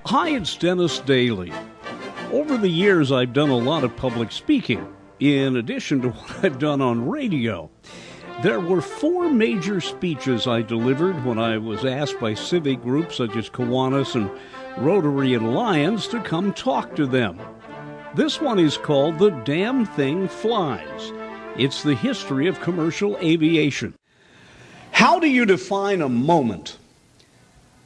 Hi, it's Dennis Daly. Over the years, I've done a lot of public speaking, in addition to what I've done on radio. There were 4 major speeches I delivered when I was asked by civic groups such as Kiwanis and Rotary and Lions to come talk to them. This one is called The Damn Thing Flies. It's the history of commercial aviation. How do you define a moment?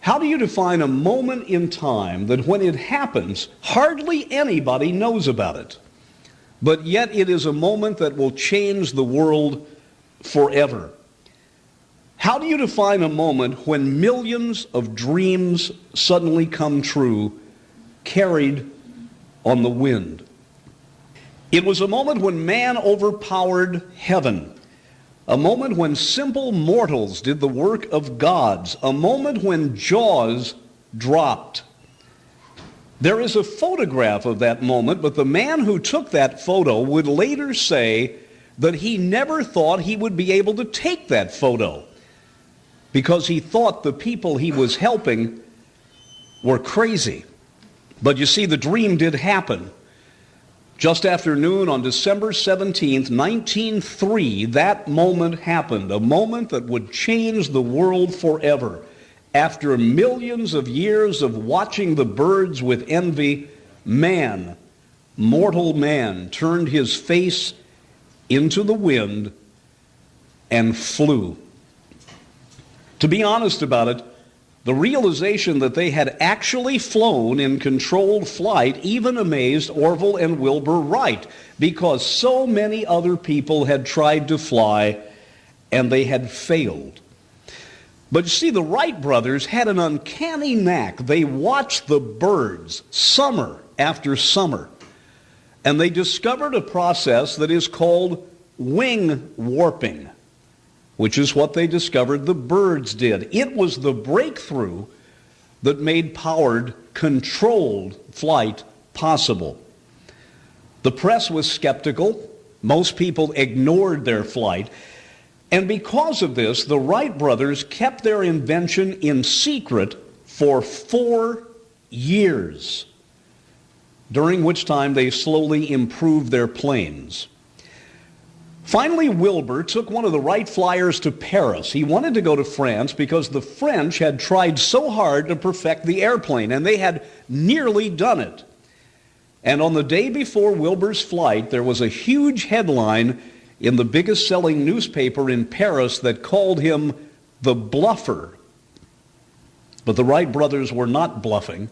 How do you define a moment in time that when it happens, hardly anybody knows about it, but yet it is a moment that will change the world forever? How do you define a moment when millions of dreams suddenly come true, carried on the wind? It was a moment when man overpowered heaven. A moment when simple mortals did the work of gods. A moment when jaws dropped. There is a photograph of that moment, but the man who took that photo would later say that he never thought he would be able to take that photo because he thought the people he was helping were crazy. But you see, the dream did happen. Just after noon on December 17th, 1903, that moment happened, a moment that would change the world forever. After millions of years of watching the birds with envy, man, mortal man, turned his face into the wind and flew. To be honest about it, the realization that they had actually flown in controlled flight even amazed Orville and Wilbur Wright, because so many other people had tried to fly and they had failed. But you see, the Wright brothers had an uncanny knack. They watched the birds summer after summer, and they discovered a process that is called wing warping, which is what they discovered the birds did. It was the breakthrough that made powered, controlled flight possible. The press was skeptical. Most people ignored their flight. And because of this, the Wright brothers kept their invention in secret for 4 years, during which time they slowly improved their planes. Finally, Wilbur took one of the Wright flyers to Paris. He wanted to go to France because the French had tried so hard to perfect the airplane, and they had nearly done it. And on the day before Wilbur's flight, there was a huge headline in the biggest selling newspaper in Paris that called him the bluffer. But the Wright brothers were not bluffing.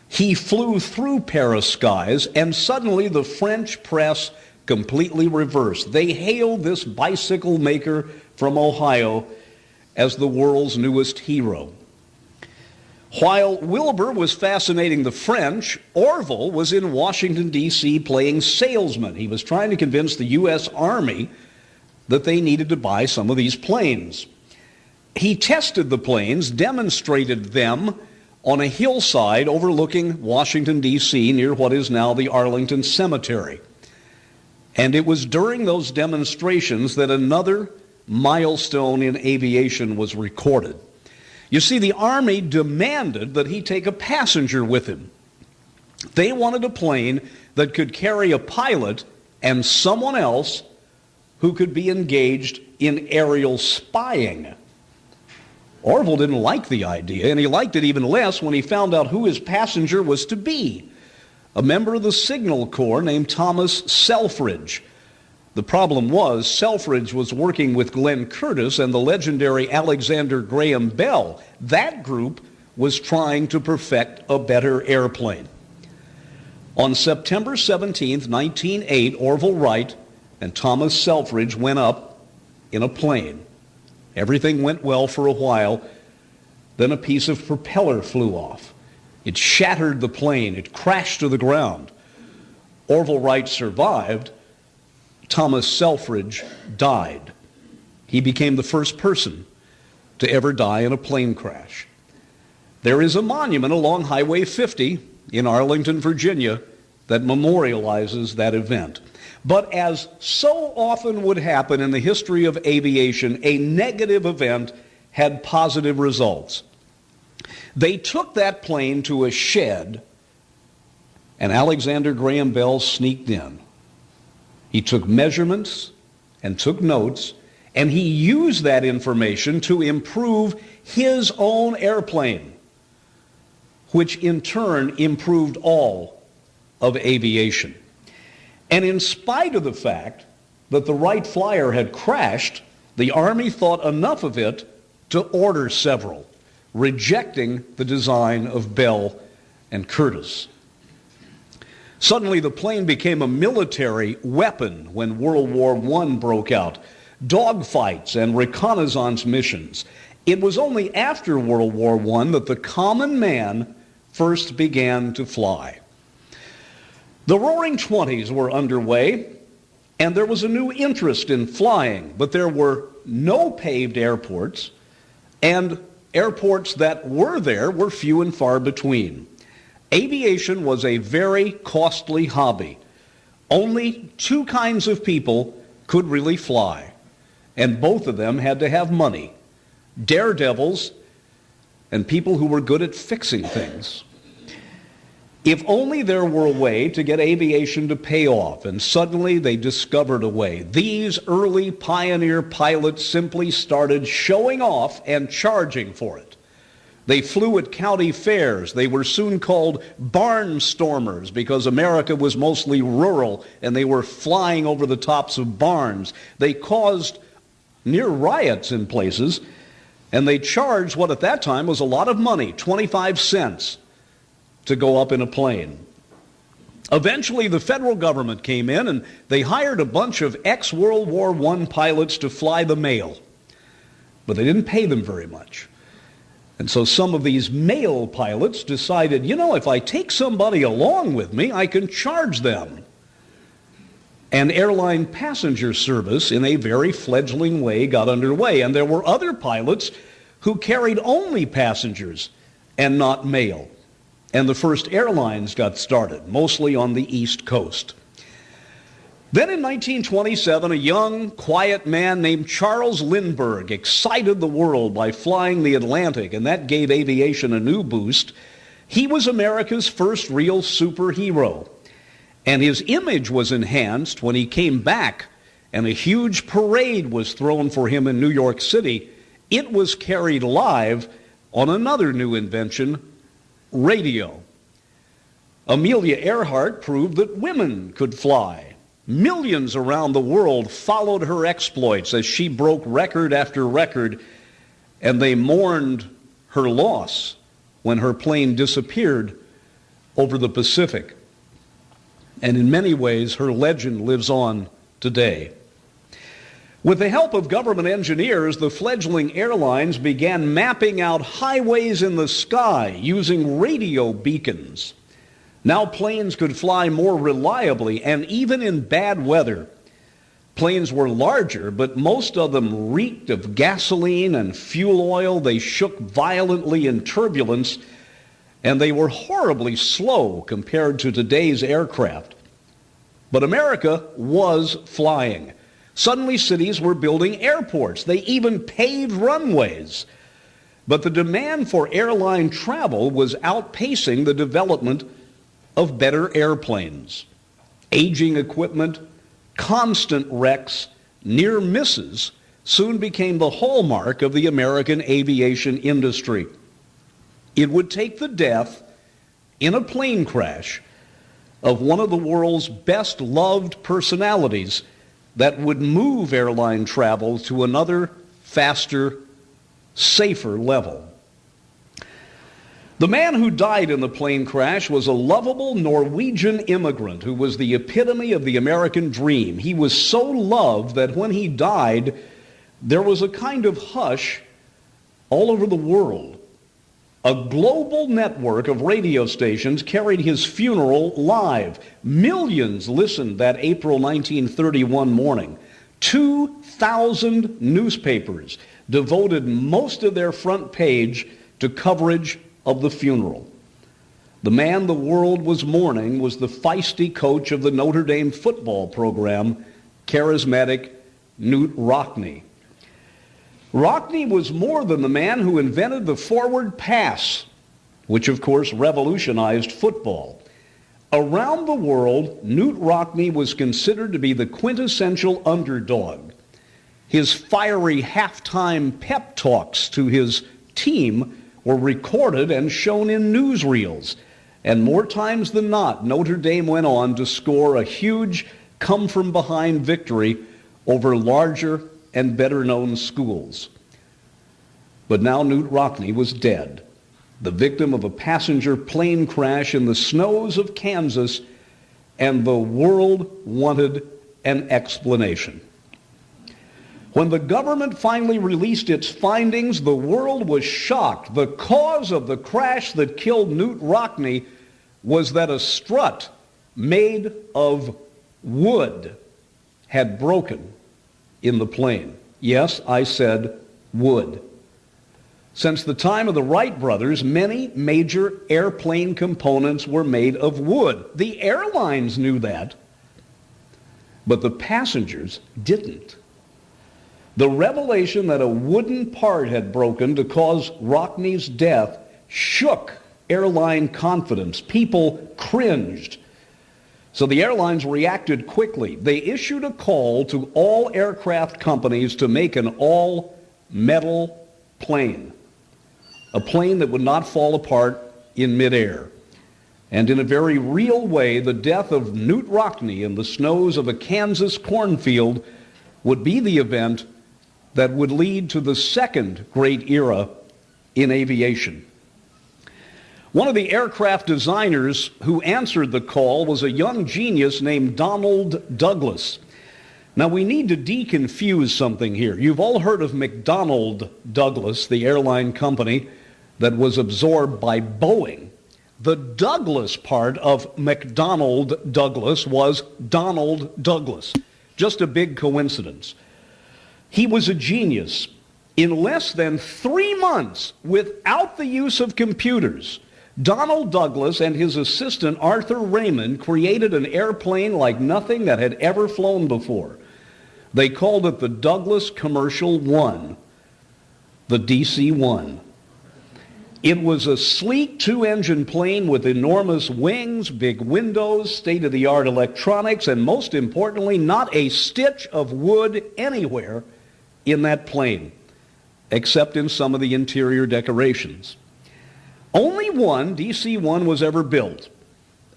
He flew through Paris skies, and suddenly the French press completely reversed. They hailed this bicycle maker from Ohio as the world's newest hero. While Wilbur was fascinating the French, Orville was in Washington, D.C. playing salesman. He was trying to convince the U.S. Army that they needed to buy some of these planes. He tested the planes, demonstrated them on a hillside overlooking Washington, D.C., near what is now the Arlington Cemetery. And it was during those demonstrations that another milestone in aviation was recorded. You see, the Army demanded that he take a passenger with him. They wanted a plane that could carry a pilot and someone else who could be engaged in aerial spying. Orville didn't like the idea, and he liked it even less when he found out who his passenger was to be. A member of the Signal Corps named Thomas Selfridge. The problem was Selfridge was working with Glenn Curtiss and the legendary Alexander Graham Bell. That group was trying to perfect a better airplane. On September 17, 1908, Orville Wright and Thomas Selfridge went up in a plane. Everything went well for a while. Then a piece of propeller flew off. It shattered the plane. It crashed to the ground. Orville Wright survived. Thomas Selfridge died. He became the first person to ever die in a plane crash. There is a monument along Highway 50 in Arlington, Virginia, that memorializes that event. But as so often would happen in the history of aviation, a negative event had positive results. They took that plane to a shed, and Alexander Graham Bell sneaked in. He took measurements and took notes, and he used that information to improve his own airplane, which in turn improved all of aviation. And in spite of the fact that the Wright Flyer had crashed, the Army thought enough of it to order several, rejecting the design of Bell and Curtiss. Suddenly, the plane became a military weapon when World War I broke out. Dogfights and reconnaissance missions. It was only after World War I that the common man first began to fly. The Roaring Twenties were underway, and there was a new interest in flying, but there were no paved airports, and airports that were there were few and far between. Aviation was a very costly hobby. Only two kinds of people could really fly, and both of them had to have money: daredevils and people who were good at fixing things. If only there were a way to get aviation to pay off, and suddenly they discovered a way. These early pioneer pilots simply started showing off and charging for it. They flew at county fairs. They were soon called barnstormers because America was mostly rural and they were flying over the tops of barns. They caused near riots in places, and they charged what at that time was a lot of money, 25 cents, to go up in a plane. Eventually, the federal government came in and they hired a bunch of ex-World War I pilots to fly the mail, but they didn't pay them very much. And so some of these male pilots decided, if I take somebody along with me, I can charge them. And airline passenger service, in a very fledgling way, got underway. And there were other pilots who carried only passengers and not mail. And the first airlines got started, mostly on the East Coast. Then in 1927, a young, quiet man named Charles Lindbergh excited the world by flying the Atlantic, and that gave aviation a new boost. He was America's first real superhero, and his image was enhanced when he came back, and a huge parade was thrown for him in New York City. It was carried live on another new invention, radio. Amelia Earhart proved that women could fly. Millions around the world followed her exploits as she broke record after record, and they mourned her loss when her plane disappeared over the Pacific. And in many ways, her legend lives on today. With the help of government engineers, the fledgling airlines began mapping out highways in the sky using radio beacons. Now planes could fly more reliably, and even in bad weather. Planes were larger, but most of them reeked of gasoline and fuel oil. They shook violently in turbulence, and they were horribly slow compared to today's aircraft. But America was flying. Suddenly cities were building airports. They even paved runways. But the demand for airline travel was outpacing the development of better airplanes. Aging equipment, constant wrecks, near misses soon became the hallmark of the American aviation industry. It would take the death in a plane crash of one of the world's best loved personalities that would move airline travel to another, faster, safer level. The man who died in the plane crash was a lovable Norwegian immigrant who was the epitome of the American dream. He was so loved that when he died, there was a kind of hush all over the world. A global network of radio stations carried his funeral live. Millions listened that April 1931 morning. 2,000 newspapers devoted most of their front page to coverage of the funeral. The man the world was mourning was the feisty coach of the Notre Dame football program, charismatic Knute Rockne. Rockne was more than the man who invented the forward pass, which of course revolutionized football. Around the world, Knute Rockne was considered to be the quintessential underdog. His fiery halftime pep talks to his team were recorded and shown in newsreels. And more times than not, Notre Dame went on to score a huge come-from-behind victory over larger and better-known schools. But now Knute Rockne was dead, the victim of a passenger plane crash in the snows of Kansas, and the world wanted an explanation. When the government finally released its findings, the world was shocked. The cause of the crash that killed Knute Rockne was that a strut made of wood had broken in the plane. Yes, I said wood. Since the time of the Wright brothers, many major airplane components were made of wood. The airlines knew that, but the passengers didn't. The revelation that a wooden part had broken to cause Rockne's death shook airline confidence. People cringed. So the airlines reacted quickly. They issued a call to all aircraft companies to make an all-metal plane, a plane that would not fall apart in midair. And in a very real way, the death of Knute Rockne in the snows of a Kansas cornfield would be the event that would lead to the second great era in aviation. One of the aircraft designers who answered the call was a young genius named Donald Douglas. Now, we need to deconfuse something here. You've all heard of McDonnell Douglas, the airline company that was absorbed by Boeing. The Douglas part of McDonnell Douglas was Donald Douglas. Just a big coincidence. He was a genius. In less than 3 months, without the use of computers, Donald Douglas and his assistant Arthur Raymond created an airplane like nothing that had ever flown before. They called it the Douglas Commercial One, the DC-1. It was a sleek 2-engine plane with enormous wings, big windows, state-of-the-art electronics, and most importantly, not a stitch of wood anywhere in that plane, except in some of the interior decorations. Only one DC-1 was ever built.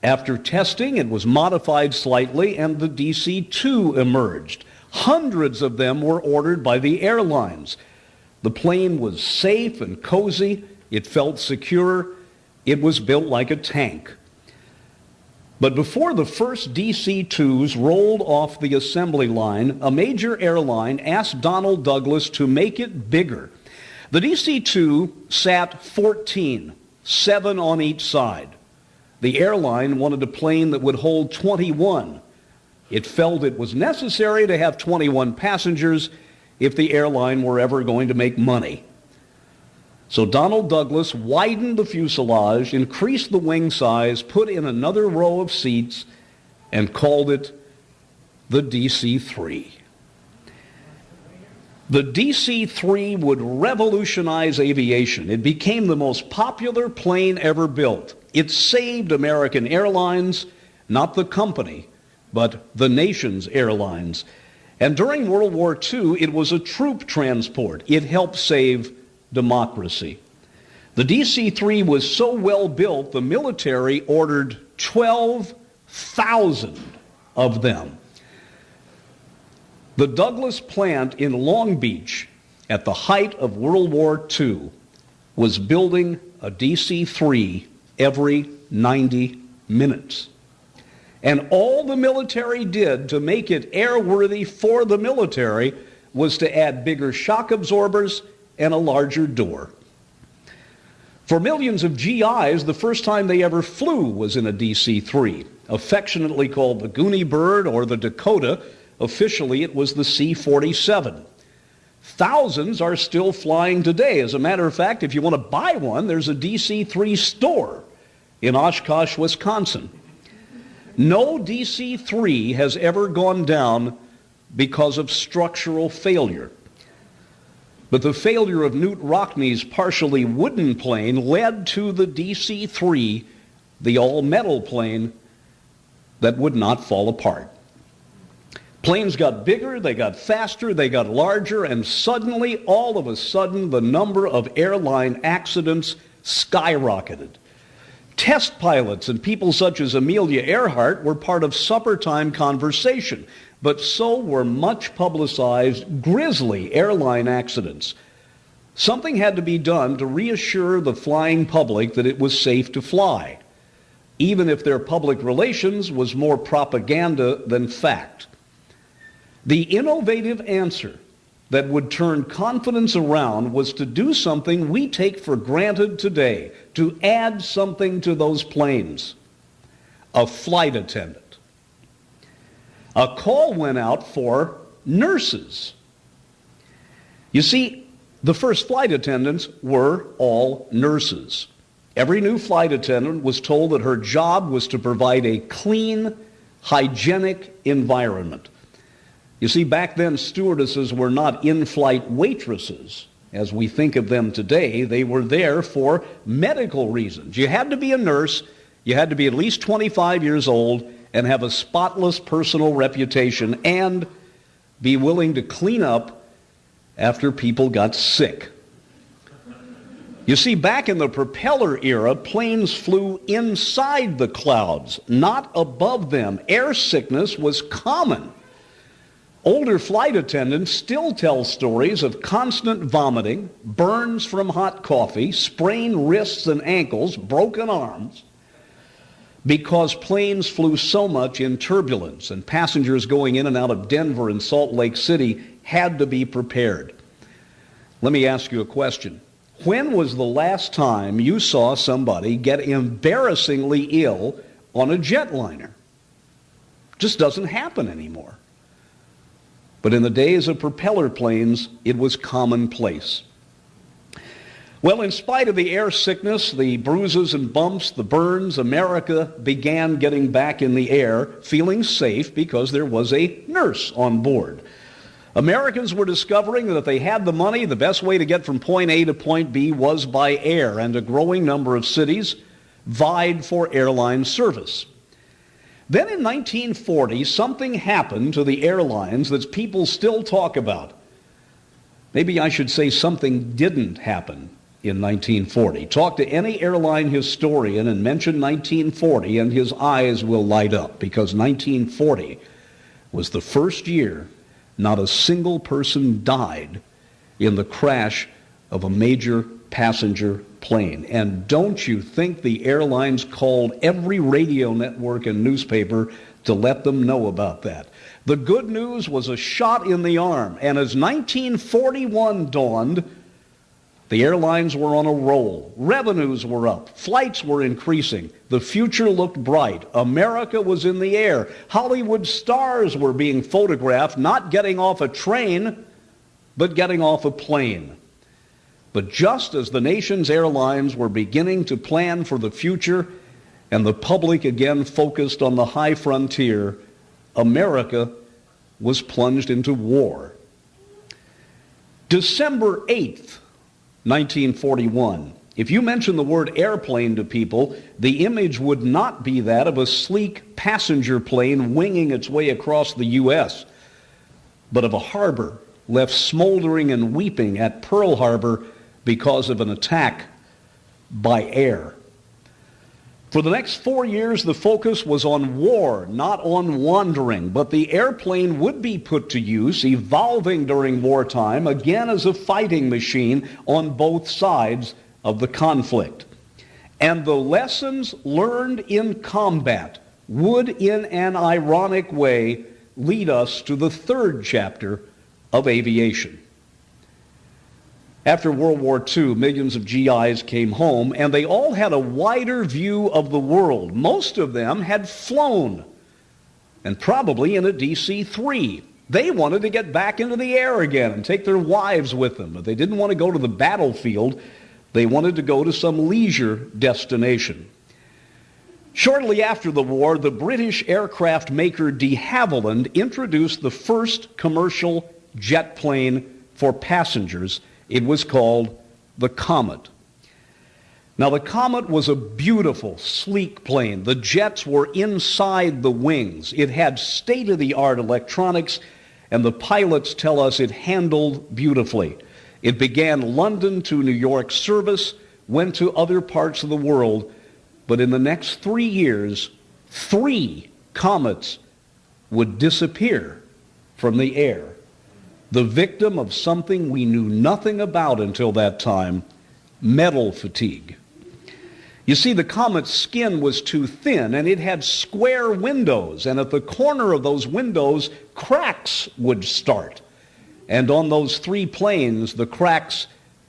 After testing, it was modified slightly, and the DC-2 emerged. Hundreds of them were ordered by the airlines. The plane was safe and cozy. It felt secure. It was built like a tank. But before the first DC-2s rolled off the assembly line, a major airline asked Donald Douglas to make it bigger. The DC-2 sat 14, 7 on each side. The airline wanted a plane that would hold 21. It felt it was necessary to have 21 passengers if the airline were ever going to make money. So Donald Douglas widened the fuselage, increased the wing size, put in another row of seats, and called it the DC-3. The DC-3 would revolutionize aviation. It became the most popular plane ever built. It saved American Airlines, not the company, but the nation's airlines. And during World War II, it was a troop transport. It helped save democracy. The DC-3 was so well built, the military ordered 12,000 of them. The Douglas plant in Long Beach, at the height of World War II, was building a DC-3 every 90 minutes. And all the military did to make it airworthy for the military was to add bigger shock absorbers and a larger door. For millions of GIs, the first time they ever flew was in a DC-3, affectionately called the Goonie Bird or the Dakota. Officially, it was the C-47. Thousands are still flying today. As a matter of fact, if you want to buy one, there's a DC-3 store in Oshkosh, Wisconsin. No DC-3 has ever gone down because of structural failure. But the failure of Knute Rockne's partially wooden plane led to the DC-3, the all-metal plane that would not fall apart. Planes got bigger, they got faster, they got larger, and suddenly, all of a sudden, the number of airline accidents skyrocketed. Test pilots and people such as Amelia Earhart were part of supper-time conversation, but so were much publicized grisly airline accidents. Something had to be done to reassure the flying public that it was safe to fly, even if their public relations was more propaganda than fact. The innovative answer that would turn confidence around was to do something we take for granted today, to add something to those planes: a flight attendant. A call went out for nurses. You see, the first flight attendants were all nurses. Every new flight attendant was told that her job was to provide a clean, hygienic environment. You see, back then, stewardesses were not in-flight waitresses, as we think of them today. They were there for medical reasons. You had to be a nurse, you had to be at least 25 years old, and have a spotless personal reputation, and be willing to clean up after people got sick. You see, back in the propeller era, planes flew inside the clouds, not above them. Air sickness was common. Older flight attendants still tell stories of constant vomiting, burns from hot coffee, sprained wrists and ankles, broken arms, because planes flew so much in turbulence, and passengers going in and out of Denver and Salt Lake City had to be prepared. Let me ask you a question. When was the last time you saw somebody get embarrassingly ill on a jetliner? Just doesn't happen anymore. But in the days of propeller planes, it was commonplace. Well, in spite of the air sickness, the bruises and bumps, the burns, America began getting back in the air, feeling safe because there was a nurse on board. Americans were discovering that if they had the money, the best way to get from point A to point B was by air, and a growing number of cities vied for airline service. Then in 1940, something happened to the airlines that people still talk about. Maybe I should say something didn't happen in 1940. Talk to any airline historian and mention 1940 and his eyes will light up, because 1940 was the first year not a single person died in the crash of a major passenger plane. And don't you think the airlines called every radio network and newspaper to let them know about that? The good news was a shot in the arm, and as 1941 dawned, the airlines were on a roll. Revenues were up. Flights were increasing. The future looked bright. America was in the air. Hollywood stars were being photographed, not getting off a train, but getting off a plane. But just as the nation's airlines were beginning to plan for the future and the public again focused on the high frontier, America was plunged into war. December 8th, 1941. If you mention the word airplane to people, the image would not be that of a sleek passenger plane winging its way across the U.S., but of a harbor left smoldering and weeping at Pearl Harbor because of an attack by air. For the next 4 years, the focus was on war, not on wandering, but the airplane would be put to use, evolving during wartime, again as a fighting machine on both sides of the conflict. And the lessons learned in combat would, in an ironic way, lead us to the third chapter of aviation. After World War II, millions of GIs came home, and they all had a wider view of the world. Most of them had flown, and probably in a DC-3. They wanted to get back into the air again and take their wives with them. But they didn't want to go to the battlefield. They wanted to go to some leisure destination. Shortly after the war, the British aircraft maker de Havilland introduced the first commercial jet plane for passengers It was called the Comet. Now, the Comet was a beautiful, sleek plane. The jets were inside the wings. It had state-of-the-art electronics, and the pilots tell us it handled beautifully. It began London to New York service, went to other parts of the world, but in the next 3 years, 3 comets would disappear from the air, the victim of something we knew nothing about until that time, metal fatigue. You see, the comet's skin was too thin, and it had square windows, and at the corner of those windows, cracks would start. And on those 3 planes, the cracks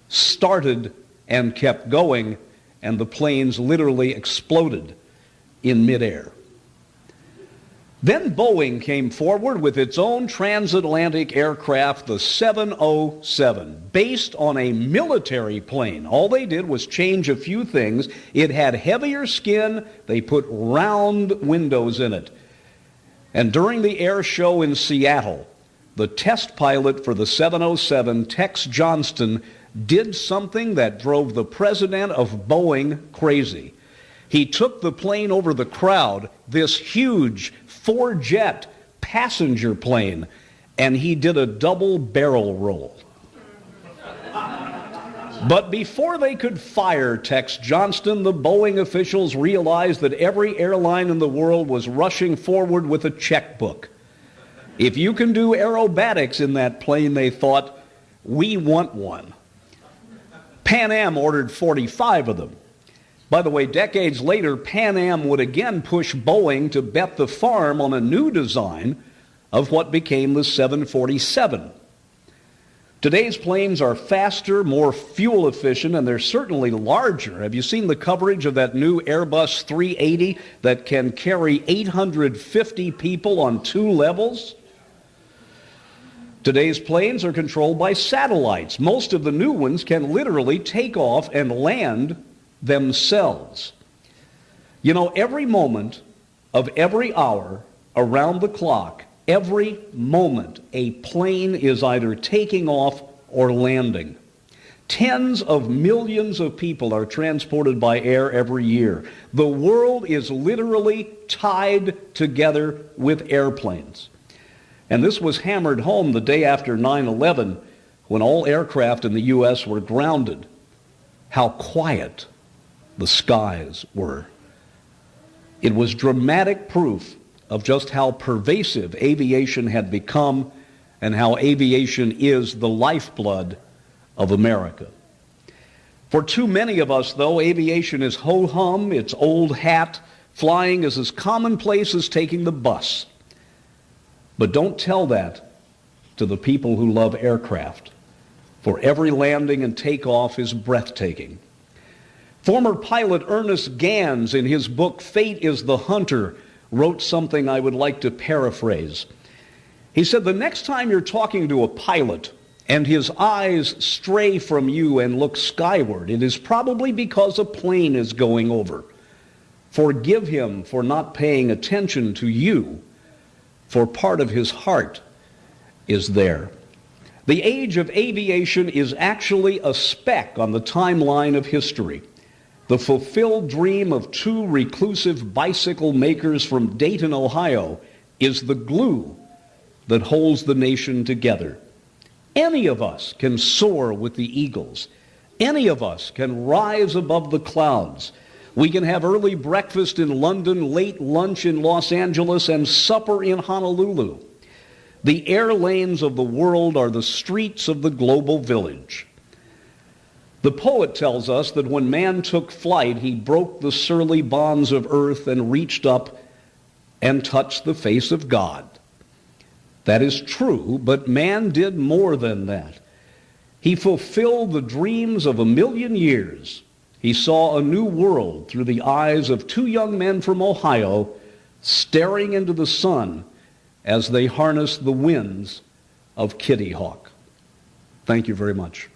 started and kept going, and the planes literally exploded in midair. Then Boeing came forward with its own transatlantic aircraft, the 707, based on a military plane. All they did was change a few things. It had heavier skin. They put round windows in it. And during the air show in Seattle, the test pilot for the 707, Tex Johnston, did something that drove the president of Boeing crazy. He took the plane over the crowd, this huge 4-jet passenger plane, and he did a double barrel roll. But before they could fire Tex Johnston, the Boeing officials realized that every airline in the world was rushing forward with a checkbook. If you can do aerobatics in that plane, they thought, we want one. Pan Am ordered 45 of them. By the way, decades later, Pan Am would again push Boeing to bet the farm on a new design of what became the 747. Today's planes are faster, more fuel efficient, and they're certainly larger. Have you seen the coverage of that new Airbus 380 that can carry 850 people on 2 levels? Today's planes are controlled by satellites. Most of the new ones can literally take off and land themselves. You know, every moment of every hour around the clock, every moment, a plane is either taking off or landing. Tens of millions of people are transported by air every year. The world is literally tied together with airplanes. And this was hammered home the day after 9/11, when all aircraft in the U.S. were grounded. How quiet the skies were. It was dramatic proof of just how pervasive aviation had become and how aviation is the lifeblood of America. For too many of us, though, aviation is ho-hum, it's old hat. Flying is as commonplace as taking the bus. But don't tell that to the people who love aircraft, for every landing and takeoff is breathtaking. Former pilot Ernest Gans, in his book, Fate is the Hunter, wrote something I would like to paraphrase. He said, the next time you're talking to a pilot and his eyes stray from you and look skyward, it is probably because a plane is going over. Forgive him for not paying attention to you, for part of his heart is there. The age of aviation is actually a speck on the timeline of history. The fulfilled dream of 2 reclusive bicycle makers from Dayton, Ohio, is the glue that holds the nation together. Any of us can soar with the eagles. Any of us can rise above the clouds. We can have early breakfast in London, late lunch in Los Angeles, and supper in Honolulu. The air lanes of the world are the streets of the global village. The poet tells us that when man took flight, he broke the surly bonds of earth and reached up and touched the face of God. That is true, but man did more than that. He fulfilled the dreams of 1,000,000 years. He saw a new world through the eyes of 2 young men from Ohio staring into the sun as they harnessed the winds of Kitty Hawk. Thank you very much.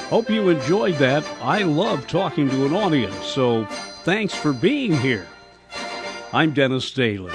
Hope you enjoyed that. I love talking to an audience, so thanks for being here. I'm Dennis Staley.